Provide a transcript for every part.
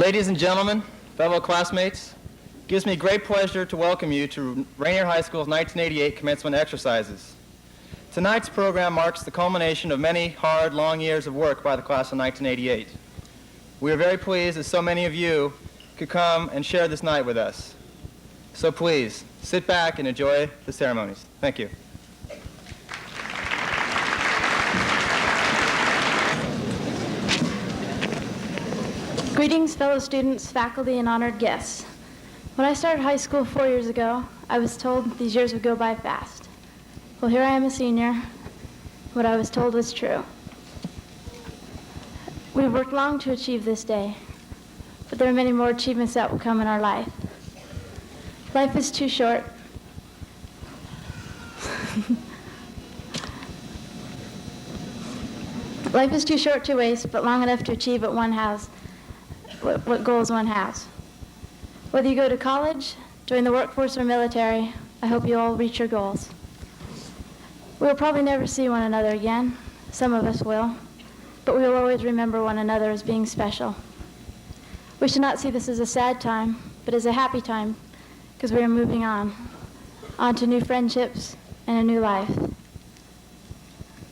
Ladies and gentlemen, fellow classmates, it gives me great pleasure to welcome you to Rainier High School's 1988 commencement exercises. Tonight's program marks the culmination of many hard, long years of work by the class of 1988. We are very pleased that so many of you could come and share this night with us. So please, sit back and enjoy the ceremonies. Thank you. Greetings, fellow students, faculty, and honored guests. When I started high school 4 years ago, I was told these years would go by fast. Well, here I am a senior. What I was told was true. We've worked long to achieve this day, but there are many more achievements that will come in our life. Life is too short. Life is too short to waste, but long enough to achieve what one has. What goals one has. Whether you go to college, join the workforce, or military, I hope you all reach your goals. We will probably never see one another again. Some of us will. But we will always remember one another as being special. We should not see this as a sad time, but as a happy time, because we are moving on to new friendships and a new life.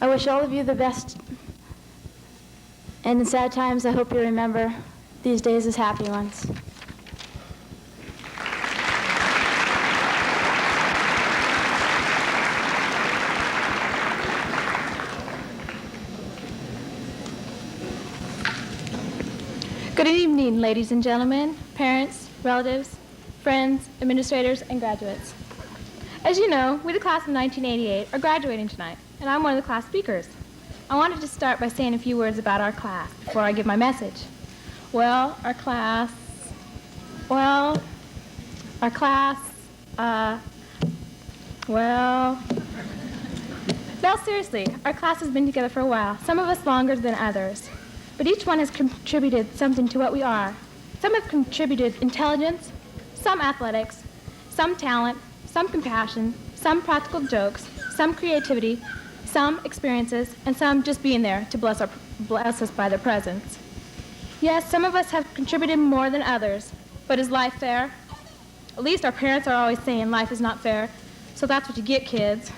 I wish all of you the best, and in sad times, I hope you remember these days as happy ones. Good evening, ladies and gentlemen, parents, relatives, friends, administrators, and graduates. As you know, we, the class of 1988, are graduating tonight, and I'm one of the class speakers. I wanted to start by saying a few words about our class before I give my message. Well, our class, no, seriously, our class has been together for a while, some of us longer than others. But each one has contributed something to what we are. Some have contributed intelligence, some athletics, some talent, some compassion, some practical jokes, some creativity, some experiences, and some just being there to bless us by their presence. Yes, some of us have contributed more than others, but is life fair? At least our parents are always saying life is not fair, so that's what you get, kids.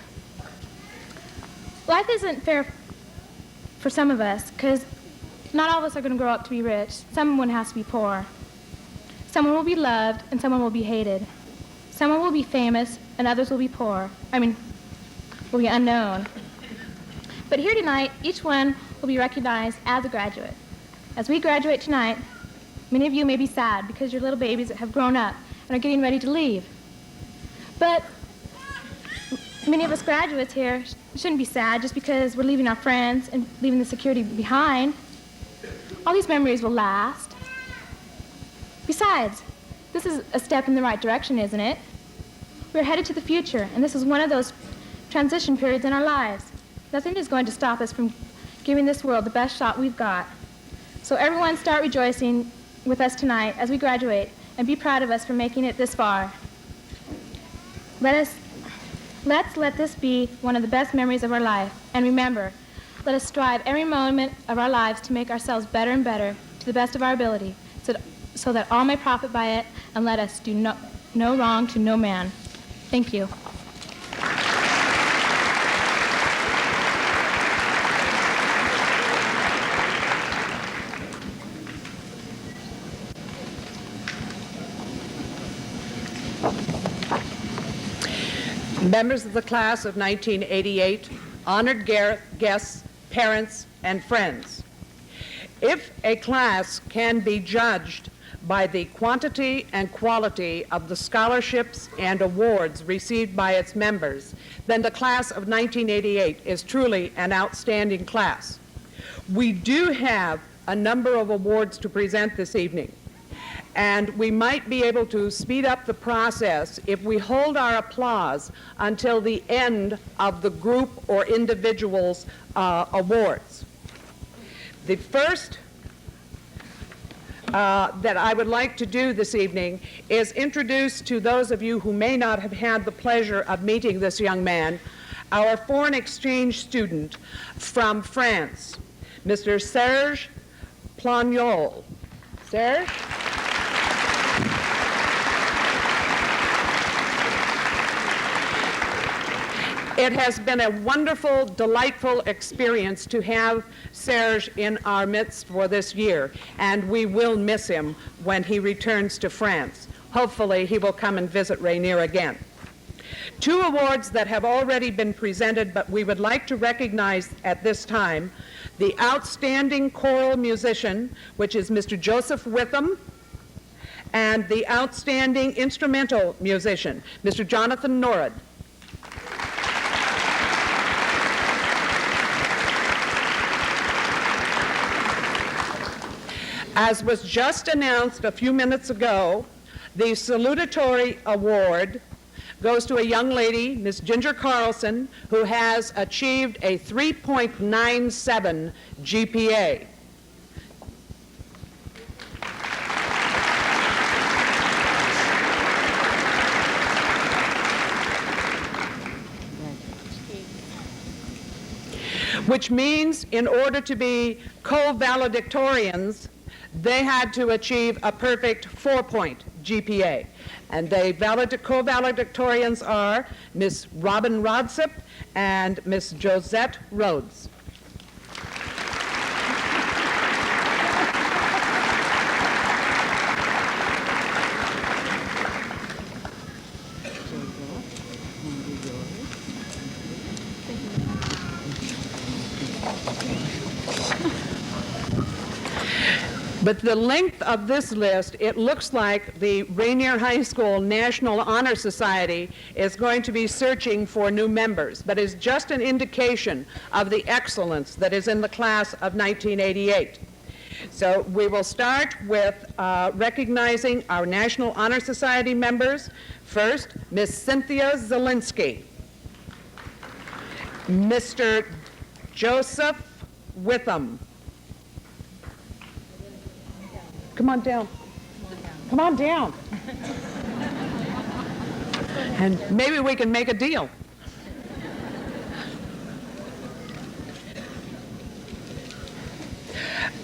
Life isn't fair for some of us, because not all of us are going to grow up to be rich. Someone has to be poor. Someone will be loved, and someone will be hated. Someone will be famous, and others will be poor. Will be unknown. But here tonight, each one will be recognized as a graduate. As we graduate tonight, many of you may be sad because your little babies have grown up and are getting ready to leave. But many of us graduates here shouldn't be sad just because we're leaving our friends and leaving the security behind. All these memories will last. Besides, this is a step in the right direction, isn't it? We're headed to the future, and this is one of those transition periods in our lives. Nothing is going to stop us from giving this world the best shot we've got. So everyone start rejoicing with us tonight as we graduate, and be proud of us for making it this far. Let's let this be one of the best memories of our life. And remember, let us strive every moment of our lives to make ourselves better and better to the best of our ability, so that all may profit by it, and let us do no wrong to no man. Thank you. Members of the class of 1988, honored guests, parents, and friends. If a class can be judged by the quantity and quality of the scholarships and awards received by its members, then the class of 1988 is truly an outstanding class. We do have a number of awards to present this evening, and we might be able to speed up the process if we hold our applause until the end of the group or individuals' awards. The first that I would like to do this evening is introduce to those of you who may not have had the pleasure of meeting this young man, our foreign exchange student from France, Mr. Serge Plagnol. Serge? It has been a wonderful, delightful experience to have Serge in our midst for this year, and we will miss him when he returns to France. Hopefully, he will come and visit Rainier again. 2 awards that have already been presented, but we would like to recognize at this time the Outstanding Choral Musician, which is Mr. Joseph Witham, and the Outstanding Instrumental Musician, Mr. Jonathan Norrid. As was just announced a few minutes ago, the salutatory award goes to a young lady, Miss Ginger Carlson, who has achieved a 3.97 GPA. Which means in order to be co-valedictorians, they had to achieve a perfect 4-point GPA. And the co-valedictorians are Miss Robin Rodsip and Miss Josette Rhodes. But the length of this list, it looks like the Rainier High School National Honor Society is going to be searching for new members, but is just an indication of the excellence that is in the class of 1988. So we will start with recognizing our National Honor Society members. First, Miss Cynthia Zielinski, Mr. Joseph Witham. Come on down. Come on down. And maybe we can make a deal.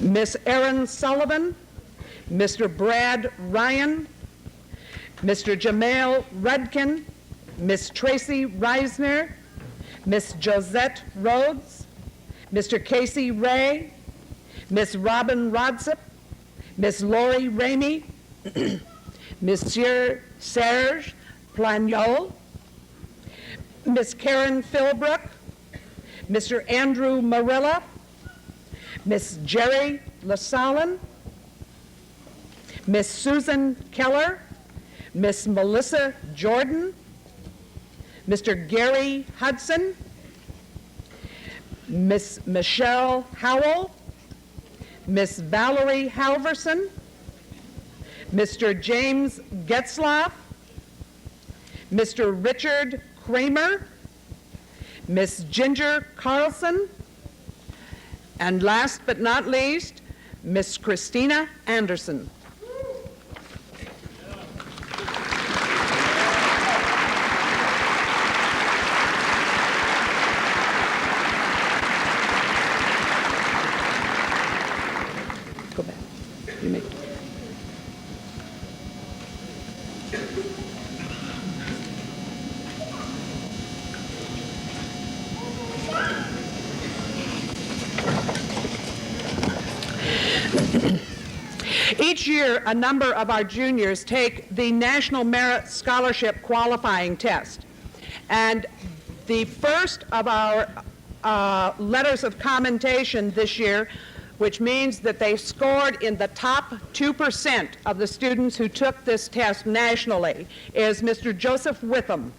Miss Erin Sullivan, Mr. Brad Ryan, Mr. Jamail Rudkin, Miss Tracy Reisner, Miss Josette Rhodes, Mr. Casey Ray, Miss Robin Rodsip, Miss Lori Ramey, Monsieur Serge Plagnol, Miss Karen Philbrook, Mr. Andrew Marilla, Miss Jerry LaSalin, Miss Susan Keller, Miss Melissa Jordan, Mr. Gary Hudson, Miss Michelle Howell, Miss Valerie Halverson, Mr. James Getzlaff, Mr. Richard Kramer, Miss Ginger Carlson, and last but not least, Miss Christina Anderson. Go back. You may. Each year, a number of our juniors take the National Merit Scholarship Qualifying Test. And the first of our letters of commendation this year, which means that they scored in the top 2% of the students who took this test nationally, is Mr. Joseph Witham.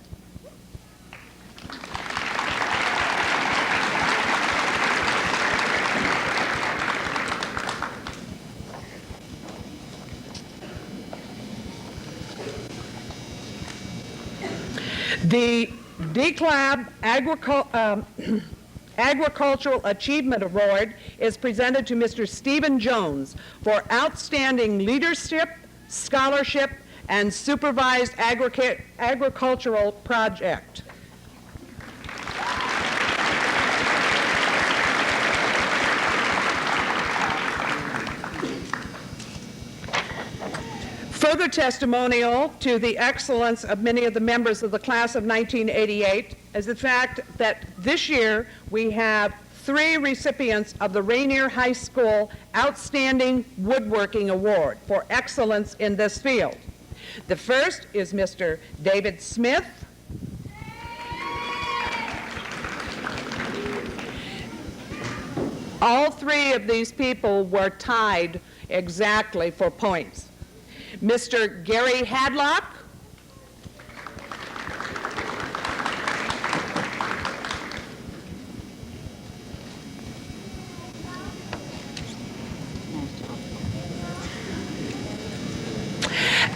The DCLAB Agricultural Achievement Award is presented to Mr. Stephen Jones for outstanding leadership, scholarship, and supervised agricultural project. further testimonial to the excellence of many of the members of the class of 1988 is the fact that this year we have 3 recipients of the Rainier High School Outstanding Woodworking Award for excellence in this field. The first is Mr. David Smith. All 3 of these people were tied exactly for points. Mr. Gary Hadlock,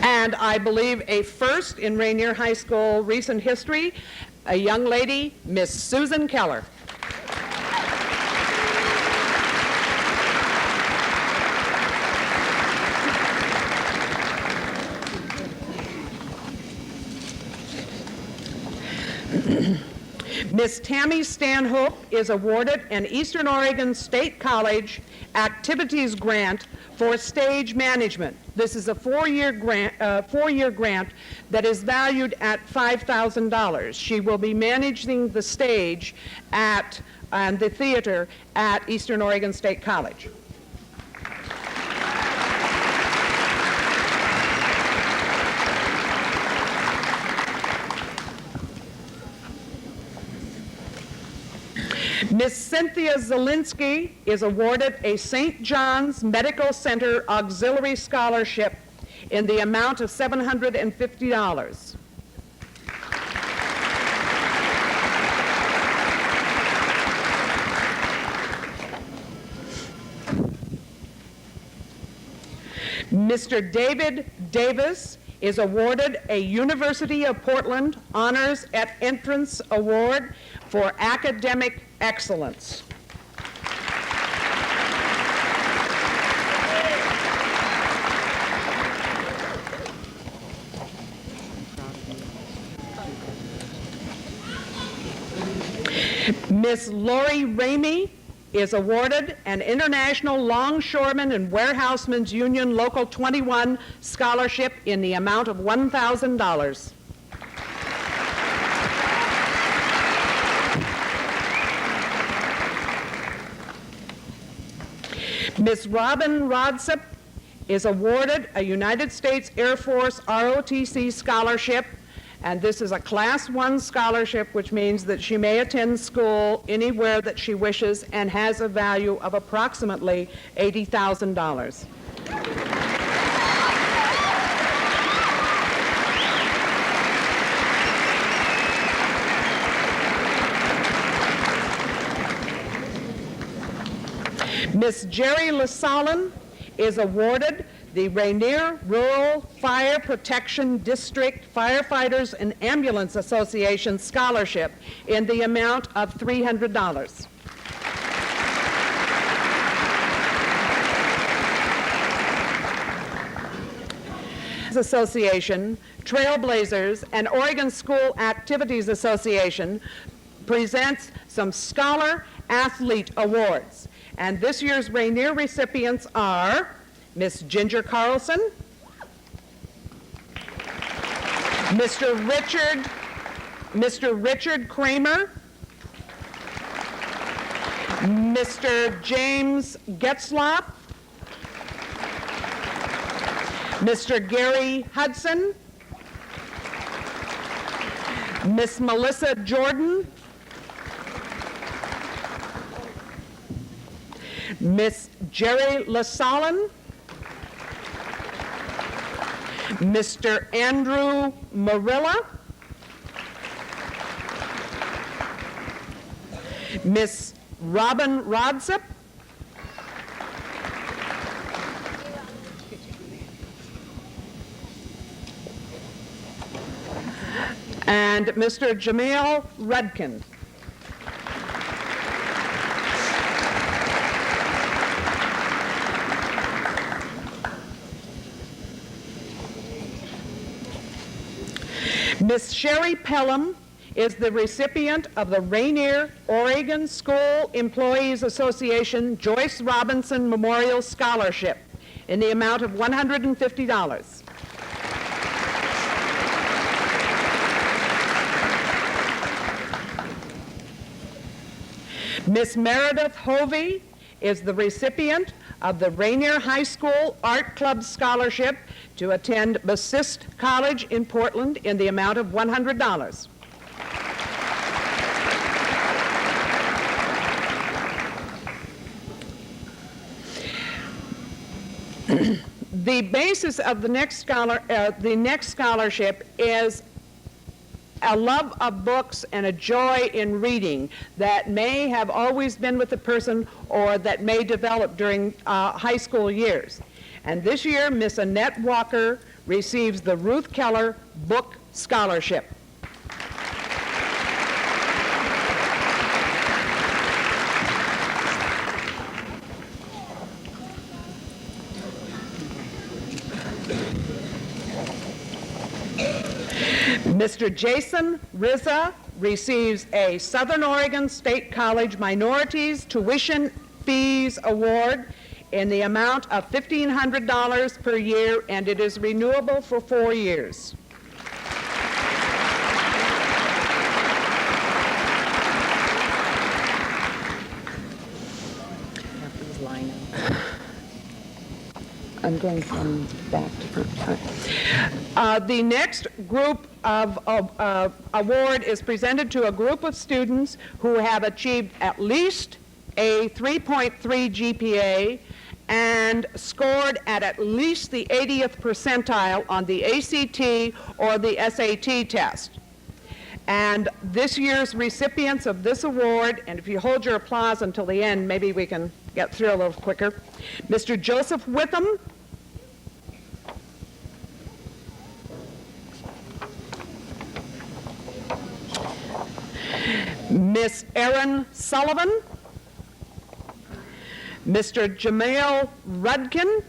and I believe a first in Rainier High School recent history, a young lady, Miss Susan Keller. Miss Tammy Stanhope is awarded an Eastern Oregon State College Activities Grant for stage management. This is a 4-year grant that is valued at $5,000. She will be managing the stage and the theater at Eastern Oregon State College. Miss Cynthia Zielinski is awarded a St. John's Medical Center Auxiliary Scholarship in the amount of $750. Mr. David Davis is awarded a University of Portland Honors at Entrance Award for academic excellence. Miss Lori Ramey is awarded an International Longshoremen and Warehousemen's Union Local 21 scholarship in the amount of $1,000. Miss Robin Rodsip is awarded a United States Air Force ROTC scholarship, and this is a Class 1 scholarship, which means that she may attend school anywhere that she wishes and has a value of approximately $80,000. Miss Jerry LaSalin is awarded the Rainier Rural Fire Protection District Firefighters and Ambulance Association Scholarship in the amount of $300. Association, Trailblazers, and Oregon School Activities Association presents some Scholar Athlete Awards. And this year's Rainier recipients are Miss Ginger Carlson, Mr. Richard Kramer, Mr. James Getzlaff, Mr. Gary Hudson, Miss Melissa Jordan, Miss Jerry LaSalin, Mr. Andrew Marilla, Miss Robin Rodsip, and Mr. Jamil Rudkin. Miss Sherry Pelham is the recipient of the Rainier Oregon School Employees Association Joyce Robinson Memorial Scholarship in the amount of $150. Miss Meredith Hovey is the recipient of the Rainier High School Art Club Scholarship to attend Bassist College in Portland in the amount of $100. The basis of the next scholarship is a love of books and a joy in reading that may have always been with the person or that may develop during high school years. And this year, Miss Annette Walker receives the Ruth Keller Book Scholarship. Mr. Jason Rizza receives a Southern Oregon State College Minorities Tuition Fees Award in the amount of $1,500 per year, and it is renewable for 4 years. I'm going from back to front. The next group of award is presented to a group of students who have achieved at least a 3.3 GPA and scored at least the 80th percentile on the ACT or the SAT test. And this year's recipients of this award, and if you hold your applause until the end, maybe we can get through a little quicker. Mr. Joseph Witham, Miss Erin Sullivan, Mr. Jamail Rudkin,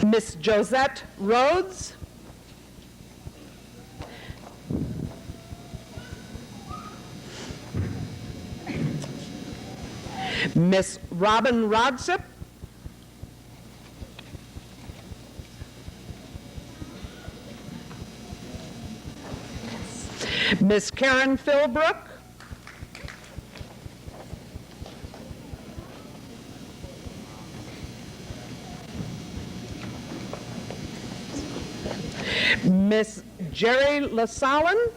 Miss Josette Rhodes, Miss Robin Rodsip, Miss Karen Philbrook, Miss Jerry LaSalin,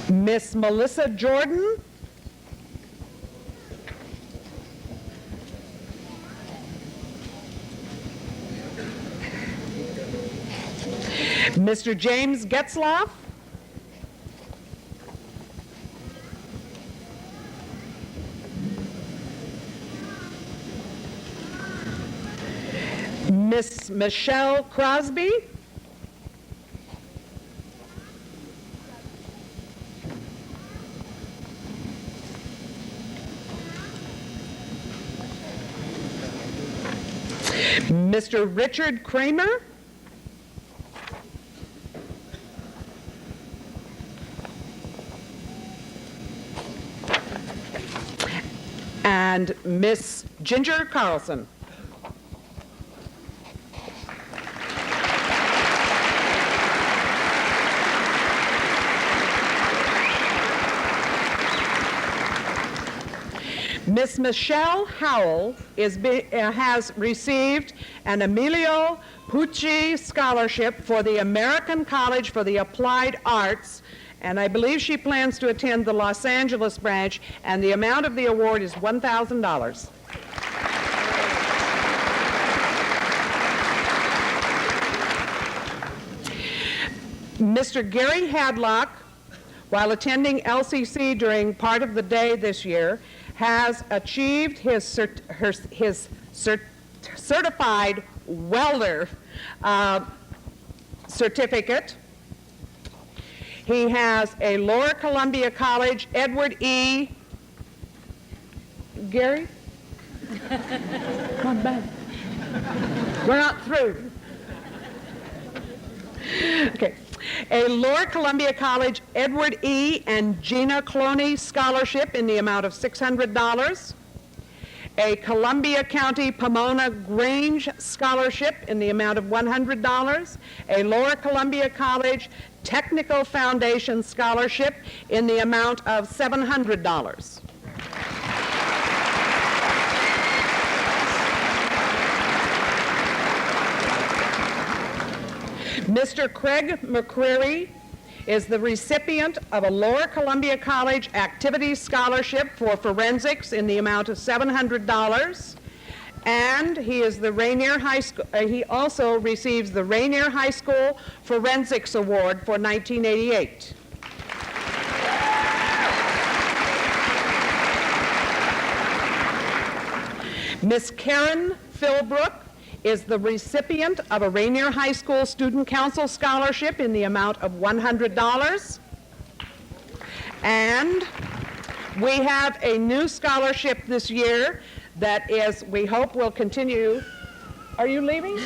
Miss Melissa Jordan, Mr. James Getzloff, Miss Michelle Crosby, Mr. Richard Kramer, and Miss Ginger Carlson. Miss Michelle Howell has received an Emilio Pucci Scholarship for the American College for the Applied Arts, and I believe she plans to attend the Los Angeles branch, and the amount of the award is $1,000. Mr. Gary Hadlock, while attending LCC during part of the day this year, has achieved his certified welder certificate. He has a Lower Columbia College Edward E. Gary? Come on back. We're not through. Okay. A Lower Columbia College Edward E. and Gina Cloney Scholarship in the amount of $600. A Columbia County Pomona Grange Scholarship in the amount of $100. A Lower Columbia College Technical Foundation Scholarship in the amount of $700. Mr. Craig McCreary is the recipient of a Lower Columbia College Activities Scholarship for Forensics in the amount of $700, and he is the Rainier High School. He also receives the Rainier High School Forensics Award for 1988. Miss Karen Philbrook is the recipient of a Rainier High School Student Council Scholarship in the amount of $100. And we have a new scholarship this year that is, we hope will continue. Are you leaving?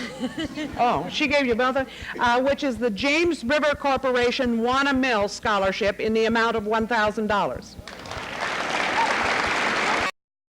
Oh, she gave you both, which is the James River Corporation Wanna Mill Scholarship in the amount of $1,000.